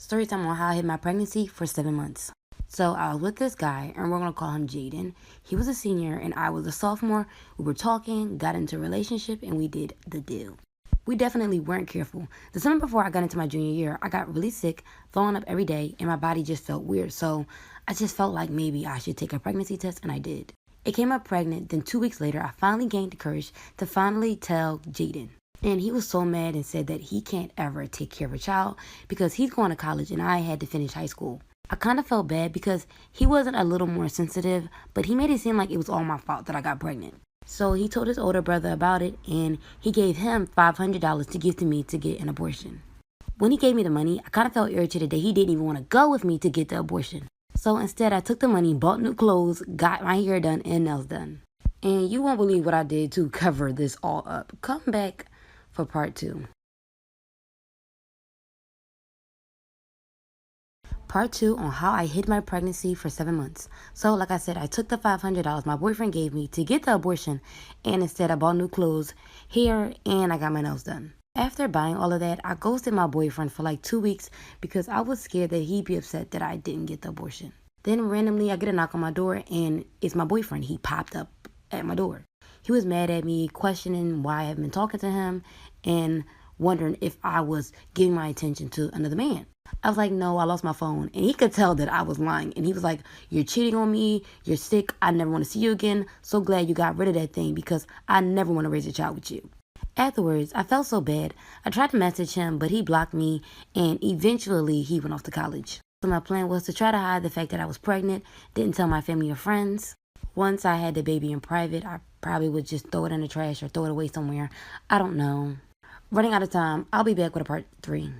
Story time on how I hid my pregnancy for 7 months. So I was with this guy, and we're going to call him Jaden. He was a senior, and I was a sophomore. We were talking, got into a relationship, and we did the deal. We definitely weren't careful. The summer before I got into my junior year, I got really sick, throwing up every day, and my body just felt weird. So I just felt like maybe I should take a pregnancy test, and I did. It came up pregnant. Then 2 weeks later, I finally gained the courage to finally tell Jaden. And he was so mad and said that he can't ever take care of a child because he's going to college and I had to finish high school. I kind of felt bad because he wasn't a little more sensitive, but he made it seem like it was all my fault that I got pregnant. So he told his older brother about it, and he gave him $500 to give to me to get an abortion. When he gave me the money, I kind of felt irritated that he didn't even want to go with me to get the abortion. So instead, I took the money, bought new clothes, got my hair done and nails done. And you won't believe what I did to cover this all up. Come back for part 2. Part 2 on how I hid my pregnancy for 7 months. So like I said, I took the $500 my boyfriend gave me to get the abortion, and instead I bought new clothes, hair, and I got my nails done. After buying all of that, I ghosted my boyfriend for like 2 weeks because I was scared that he'd be upset that I didn't get the abortion. Then randomly I get a knock on my door, and it's my boyfriend. He popped up at my door. He was mad at me, questioning why I haven't been talking to him and wondering if I was giving my attention to another man. I was like, no, I lost my phone. And he could tell that I was lying. And he was like, you're cheating on me. You're sick. I never want to see you again. So glad you got rid of that thing because I never want to raise a child with you. Afterwards, I felt so bad. I tried to message him, but he blocked me. And eventually, he went off to college. So my plan was to try to hide the fact that I was pregnant. Didn't tell my family or friends. Once I had the baby in private, I probably would just throw it in the trash or throw it away somewhere. I don't know. Running out of time. I'll be back with a part 3.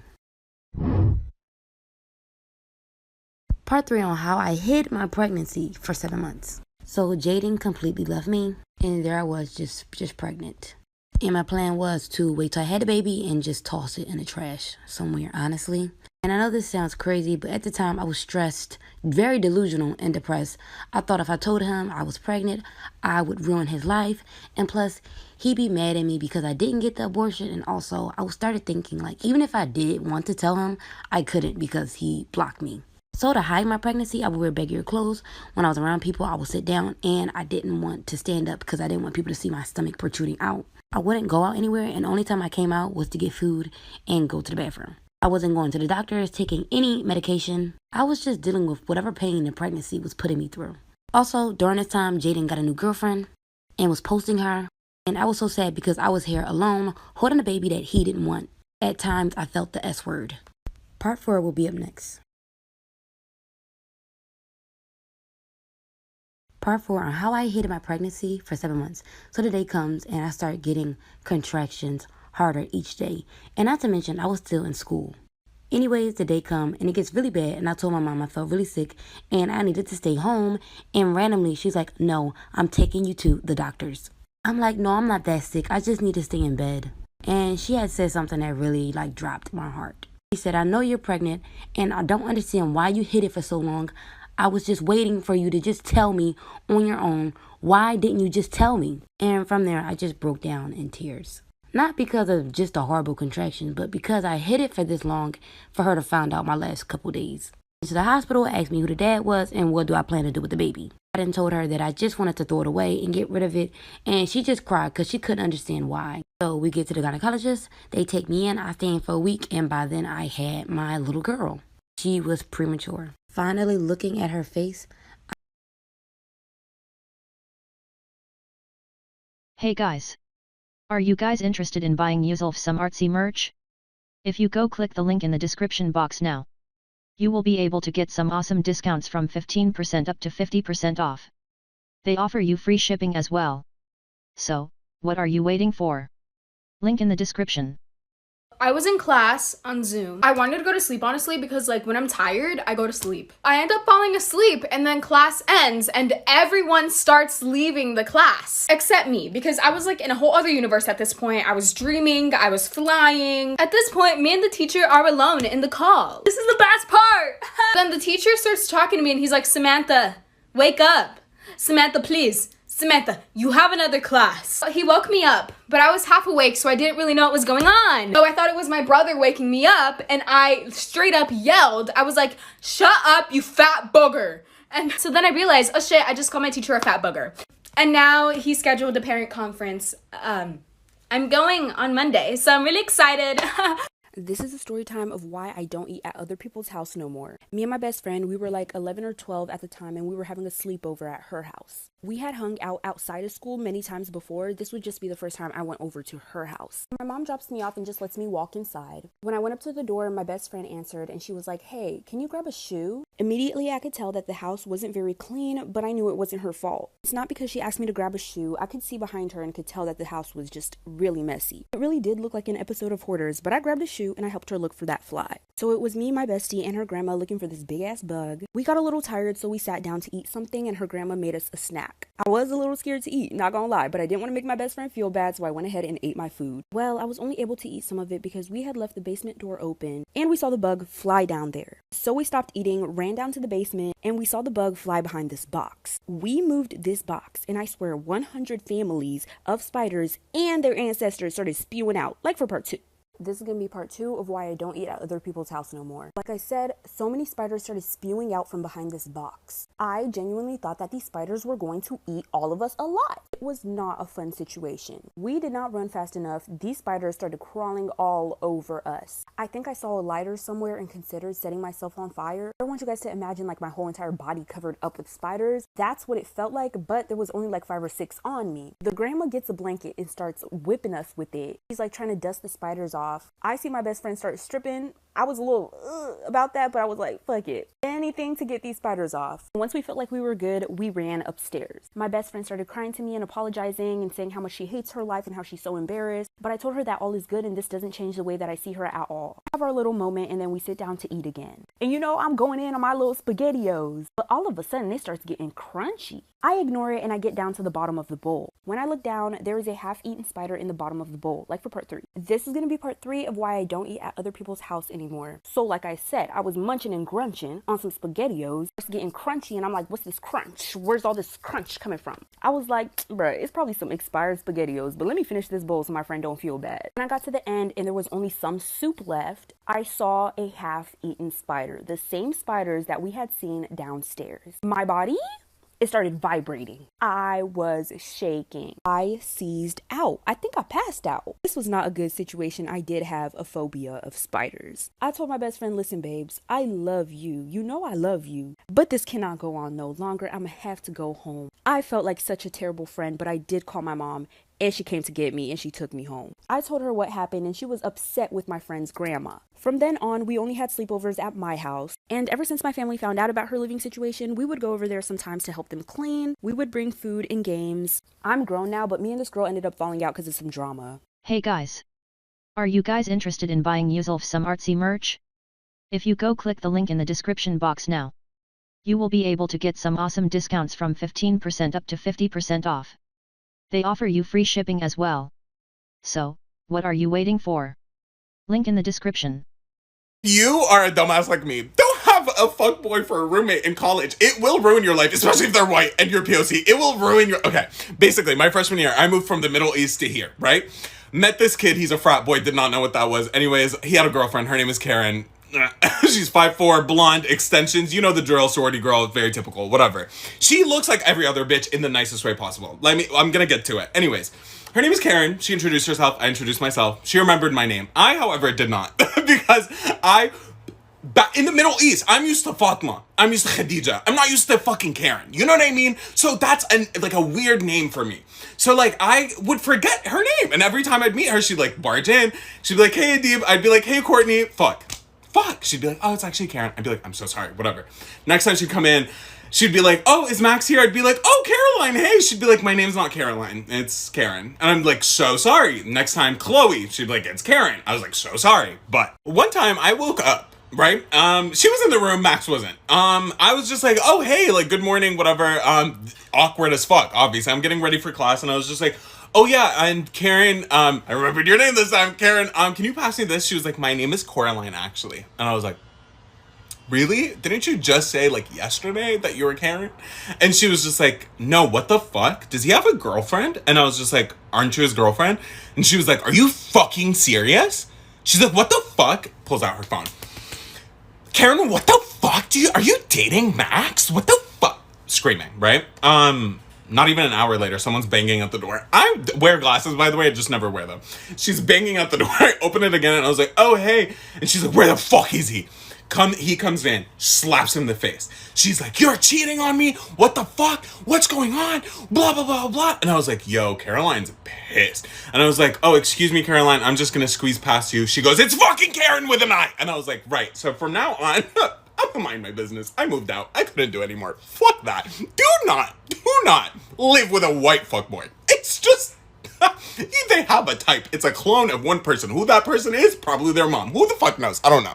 Part 3 on how I hid my pregnancy for 7 months. So Jaden completely left me, and there I was just pregnant. And my plan was to wait till I had the baby and just toss it in the trash somewhere, honestly. And I know this sounds crazy, but at the time I was stressed, very delusional and depressed. I thought if I told him I was pregnant, I would ruin his life. And plus, he'd be mad at me because I didn't get the abortion. And also, I started thinking, like, even if I did want to tell him, I couldn't because he blocked me. So to hide my pregnancy, I would wear baggier clothes. When I was around people, I would sit down, and I didn't want to stand up because I didn't want people to see my stomach protruding out. I wouldn't go out anywhere, and the only time I came out was to get food and go to the bathroom. I wasn't going to the doctors, taking any medication. I was just dealing with whatever pain the pregnancy was putting me through. Also, during this time, Jaden got a new girlfriend and was posting her. And I was so sad because I was here alone, holding a baby that he didn't want. At times, I felt the S word. Part 4 will be up next. Part 4 on how I hid my pregnancy for 7 months. So the day comes and I start getting contractions harder each day. And not to mention, I was still in school. Anyways, the day come and it gets really bad, and I told my mom I felt really sick and I needed to stay home. And randomly, she's like, no, I'm taking you to the doctors. I'm like, no, I'm not that sick. I just need to stay in bed. And she had said something that really dropped my heart. She said, I know you're pregnant and I don't understand why you hid it for so long. I was just waiting for you to just tell me on your own. Why didn't you just tell me? And from there, I just broke down in tears. Not because of just a horrible contraction, but because I hid it for this long for her to find out my last couple days. So the hospital asked me who the dad was and what do I plan to do with the baby. I then told her that I just wanted to throw it away and get rid of it. And she just cried because she couldn't understand why. So we get to the gynecologist. They take me in. I stay in for a week. And by then I had my little girl. She was premature. Finally looking at her face. Hey guys. Are you guys interested in buying yourself some artsy merch? If you go click the link in the description box now, you will be able to get some awesome discounts from 15% up to 50% off. They offer you free shipping as well. So, what are you waiting for? Link in the description. I was in class on Zoom. I wanted to go to sleep, honestly, because when I'm tired, I go to sleep. I end up falling asleep and then class ends and everyone starts leaving the class. Except me, because I was in a whole other universe at this point. I was dreaming, I was flying. At this point, me and the teacher are alone in the call. This is the best part! Then the teacher starts talking to me and he's like, Samantha, wake up. Samantha, please. Samantha, you have another class. He woke me up, but I was half awake, so I didn't really know what was going on. So I thought it was my brother waking me up, and I straight up yelled. I was like, shut up, you fat booger. And so then I realized, oh shit, I just called my teacher a fat booger. And now he scheduled a parent conference. I'm going on Monday, so I'm really excited. This is a story time of why I don't eat at other people's house no more. Me and my best friend, we were like 11 or 12 at the time, and we were having a sleepover at her house. We had hung out outside of school many times before. This would just be the first time I went over to her house. My mom drops me off and just lets me walk inside. When I went up to the door, my best friend answered, and she was like, hey, can you grab a shoe? Immediately, I could tell that the house wasn't very clean, but I knew it wasn't her fault. It's not because she asked me to grab a shoe. I could see behind her and could tell that the house was just really messy. It really did look like an episode of Hoarders, but I grabbed a shoe and I helped her look for that fly. So it was me, my bestie, and her grandma looking for this big-ass bug. We got a little tired, so we sat down to eat something, and her grandma made us a snack. I was a little scared to eat, not gonna lie, but I didn't want to make my best friend feel bad, so I went ahead and ate my food. Well, I was only able to eat some of it because we had left the basement door open, and we saw the bug fly down there. So we stopped eating, ran down to the basement, and we saw the bug fly behind this box. We moved this box, and I swear 100 families of spiders and their ancestors started spewing out, like for part 2. This is going to be part 2 of why I don't eat at other people's house no more. Like I said, so many spiders started spewing out from behind this box. I genuinely thought that these spiders were going to eat all of us alive. It was not a fun situation. We did not run fast enough. These spiders started crawling all over us. I think I saw a lighter somewhere and considered setting myself on fire. I want you guys to imagine like my whole entire body covered up with spiders. That's what it felt like, but there was only like 5 or 6 on me. The grandma gets a blanket and starts whipping us with it. She's like trying to dust the spiders off. I see my best friend start stripping. I was a little about that, but I was like, fuck it. Anything to get these spiders off. Once we felt like we were good, we ran upstairs. My best friend started crying to me and apologizing and saying how much she hates her life and how she's so embarrassed. But I told her that all is good and this doesn't change the way that I see her at all. We have our little moment and then we sit down to eat again. And you know, I'm going in on my little SpaghettiOs. But all of a sudden, it starts getting crunchy. I ignore it and I get down to the bottom of the bowl. When I look down, there is a half-eaten spider in the bottom of the bowl, like for part 3. This is going to be part 3 of why I don't eat at other people's house anymore. So like I said, I was munching and grunching on some SpaghettiOs. It's getting crunchy and I'm like, what's this crunch? Where's all this crunch coming from? I was like, bruh, it's probably some expired SpaghettiOs, but let me finish this bowl so my friend don't feel bad. When I got to the end and there was only some soup left, I saw a half-eaten spider. The same spiders that we had seen downstairs. My body? It started vibrating. I was shaking. I seized out. I think I passed out. This was not a good situation. I did have a phobia of spiders. I told my best friend, listen, babes, I love you. You know I love you. But this cannot go on no longer. I'm gonna have to go home. I felt like such a terrible friend, but I did call my mom. And she came to get me and she took me home. I told her what happened and she was upset with my friend's grandma. From then on, we only had sleepovers at my house. And ever since my family found out about her living situation, we would go over there sometimes to help them clean. We would bring food and games. I'm grown now, but me and this girl ended up falling out because of some drama. Hey guys. Are you guys interested in buying Yuzelf some artsy merch? If you go click the link in the description box now, you will be able to get some awesome discounts from 15% up to 50% off. They offer you free shipping as well. So, what are you waiting for? Link in the description. You are a dumbass like me. Don't have a fuckboy for a roommate in college. It will ruin your life, especially if they're white and you're POC. It will ruin your... Okay, basically, my freshman year, I moved from the Middle East to here, right? Met this kid, he's a frat boy, did not know what that was. Anyways, he had a girlfriend, her name is Karen. She's 5'4", blonde, extensions, you know the drill, sorority girl, very typical, whatever. She looks like every other bitch in the nicest way possible. I'm gonna get to it. Anyways, her name is Karen. She introduced herself, I introduced myself. She remembered my name. I, however, did not. Because in the Middle East, I'm used to Fatma. I'm used to Khadija. I'm not used to fucking Karen. You know what I mean? So that's like a weird name for me. So like I would forget her name. And every time I'd meet her, she'd like barge in. She'd be like, hey, Adib. I'd be like, hey, Courtney. Fuck. She'd be like, oh, it's actually Karen. I'd be like, I'm so sorry, whatever. Next time she'd come in, she'd be like, oh, is Max here? I'd be like, oh, Caroline, hey. She'd be like, my name's not Caroline, it's Karen. And I'm like, so sorry. Next time, Chloe. She'd be like, it's Karen. I was like, so sorry. But one time I woke up, right? She was in the room, Max wasn't. I was just like, oh, hey, like, good morning, whatever. Awkward as fuck, obviously. I'm getting ready for class, and I was just like, oh yeah, and Karen, I remembered your name this time, Karen, can you pass me this? She was like, my name is Coraline, actually. And I was like, really? Didn't you just say, like, yesterday that you were Karen? And she was just like, no, what the fuck? Does he have a girlfriend? And I was just like, aren't you his girlfriend? And she was like, are you fucking serious? She's like, what the fuck? Pulls out her phone. Karen, what the fuck are you dating Max? What the fuck? Screaming, right? Not even an hour later, someone's banging at the door. I wear glasses, by the way, I just never wear them. She's banging at the door, I open it again, and I was like, oh, hey. And she's like, where the fuck is he? He comes in, slaps him in the face. She's like, you're cheating on me? What the fuck? What's going on? Blah, blah, blah, blah. And I was like, yo, Caroline's pissed. And I was like, oh, excuse me, Caroline, I'm just gonna squeeze past you. She goes, it's fucking Karen with an eye. And I was like, right. So from now on, I'm gonna mind my business. I moved out. I couldn't do it anymore. Fuck that. Do not live with a white fuckboy. It's just, they have a type. It's a clone of one person. Who that person is, probably their mom. Who the fuck knows? I don't know.